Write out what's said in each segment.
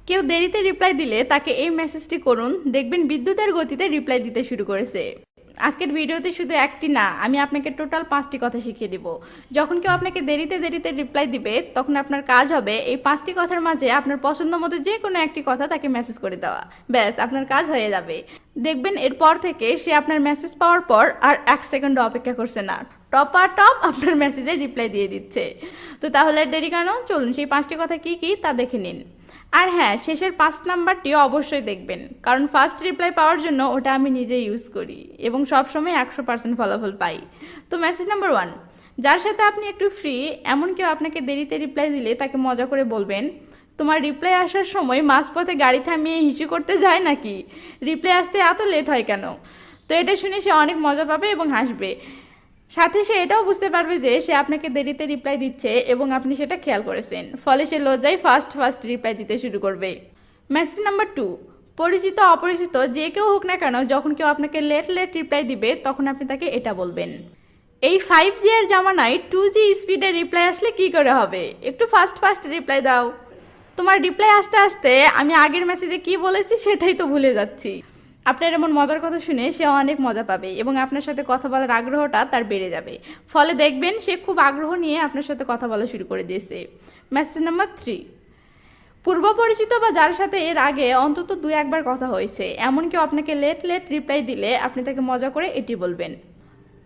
কেউ দেরিতে রিপ্লাই দিলে তাকে এই মেসেজটি করুন, দেখবেন বিদ্যুতের গতিতে রিপ্লাই দিতে শুরু করেছে। আজকের ভিডিওতে শুধু একটি না, আমি আপনাকে টোটাল 5টি কথা শিখিয়ে দিব। যখন কেউ আপনাকে দেরিতে দেরিতে রিপ্লাই দিবে, তখন আপনার কাজ হবে এই 5টি কথার মাঝে আপনার পছন্দ মতো যে কোনো একটি কথা তাকে মেসেজ করে দেওয়া। ব্যাস, আপনার কাজ হয়ে যাবে। দেখবেন এরপর থেকে সে আপনার মেসেজ পাওয়ার পর আর 1 সেকেন্ড অপেক্ষা করছে না, টপ আপনার মেসেজে রিপ্লাই দিয়ে দিচ্ছে। তো তাহলে আর দেরি কেন, চলুন সেই 5টি কথা কি কি তা দেখে নিন। আর হ্যাঁ, শেষের 5 নাম্বারটিও অবশ্যই দেখবেন, কারণ ফার্স্ট রিপ্লাই পাওয়ার জন্য ওটা আমি নিজে ইউজ করি এবং সবসময় 100% ফলাফল পাই। তো মেসেজ নাম্বার 1, যার সাথে আপনি একটু ফ্রি, এমন কেউ আপনাকে দেরিতে রিপ্লাই দিলে তাকে মজা করে বলবেন, তোমার রিপ্লাই আসার সময় মাঝপথে গাড়ি থামিয়ে হিসু করতে যায় নাকি? রিপ্লাই আসতে এত লেট হয় কেন? তো এটা শুনে সে অনেক মজা পাবে এবং হাসবে। সাথে সে এটাও বুঝতে পারবে যে সে আপনাকে দেরিতে রিপ্লাই দিচ্ছে এবং আপনি সেটা খেয়াল করেছেন, ফলে সে লজ্জায় ফার্স্ট রিপ্লাই দিতে শুরু করবে। মেসেজ নাম্বার 2, পরিচিত অপরিচিত যে কেউ হোক না কেন, যখন কেউ আপনাকে লেট রিপ্লাই দিবে তখন আপনি তাকে এটা বলবেন, এই 5G এর জামানায় 2G স্পিডে রিপ্লাই আসলে কি করে হবে? একটু ফাস্ট রিপ্লাই দাও। তোমার রিপ্লাই আসতে আসতে আমি আগের মেসেজে কি বলেছি সেটাই তো ভুলে যাচ্ছি। আপনার এমন মজার কথা শুনে সে অনেক মজা পাবে এবং আপনার সাথে কথা বলার আগ্রহটা তার বেড়ে যাবে, ফলে দেখবেন সে খুব আগ্রহ নিয়ে আপনার সাথে কথা বলা শুরু করে দিয়েছে। মেসেজ নাম্বার 3, পূর্ব পরিচিত বা যার সাথে এর আগে অন্তত 2-1 বার কথা হয়েছে, এমন কেউ আপনাকে লেট রিপ্লাই দিলে আপনি তাকে মজা করে এটি বলবেন,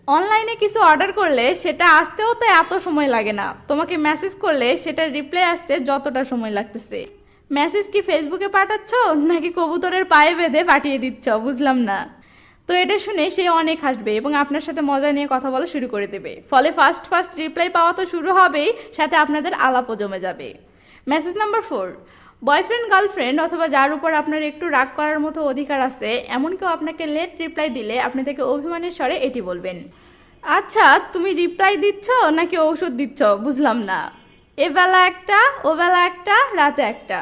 অনলাইনে কিছু অর্ডার করলে সেটা আসতেও তো এত সময় লাগে না, তোমাকে মেসেজ করলে সেটা রিপ্লাই আসতে যতটা সময় লাগতেছে। মেসেজ কি ফেসবুকে পাঠাচ্ছ নাকি কবুতরের পায়ে বেঁধে পাঠিয়ে দিচ্ছ, বুঝলাম না। তো এটা শুনে সে অনেক হাসবে এবং আপনার সাথে মজা নিয়ে কথা বলা শুরু করে দেবে, ফলে ফার্স্ট রিপ্লাই পাওয়া তো শুরু হবেই, সাথে আপনাদের আলাপও জমে যাবে। মেসেজ নাম্বার 4, বয়ফ্রেন্ড গার্লফ্রেন্ড অথবা যার উপর আপনার একটু রাগ করার মতো অধিকার আছে, এমন কেউ আপনাকে লেট রিপ্লাই দিলে আপনি তাকে অভিমানের স্বরে এটি বলবেন, আচ্ছা তুমি রিপ্লাই দিচ্ছ নাকি ঔষধ দিচ্ছ, বুঝলাম না। এবেলা একটা, ওবেলা একটা, রাতে একটা।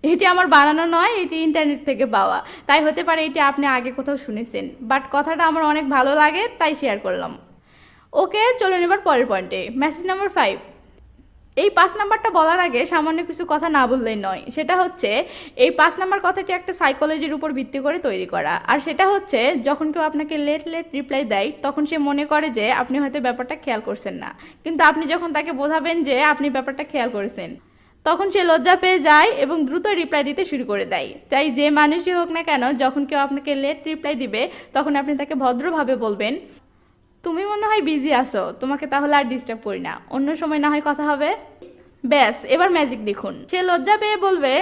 এটি আমার বানানো নয়, এটি ইন্টারনেট থেকে পাওয়া, তাই হতে পারে এটি আপনি আগে কোথাও শুনেছেন, বাট কথাটা আমার অনেক ভালো লাগে তাই শেয়ার করলাম। ওকে, চলুন এবার পরের পয়েন্টে। মেসেজ নাম্বার 5, এই 5 নাম্বারটা বলার আগে সামান্য কিছু কথা না বললেই নয়, সেটা হচ্ছে এই 5 নাম্বার কথাটি একটা সাইকোলজির উপর ভিত্তি করে তৈরি করা, আর সেটা হচ্ছে যখন কেউ আপনাকে লেট রিপ্লাই দেয় তখন সে মনে করে যে আপনি হয়তো ব্যাপারটা খেয়াল করছেন না, কিন্তু আপনি যখন তাকে বোঝাবেন যে আপনি ব্যাপারটা খেয়াল করেছেন, তখন সে লজ্জা পেয়ে যায় এবং দ্রুত রিপ্লাই দিতে শুরু করে দেয়। তাই যে মানুষই হোক না কেন, যখন কেউ আপনাকে লেট রিপ্লাই দিবে তখন আপনি তাকে ভদ্রভাবে বলবেন, তুমি মনে হয় বিজি আছো, তোমাকে তাহলে আর ডিস্টার্ব করি না, অন্য সময় না হয় কথা হবে। ব্যাস, এবার ম্যাজিক দেখুন। সে লজ্জা পেয়ে বলবে,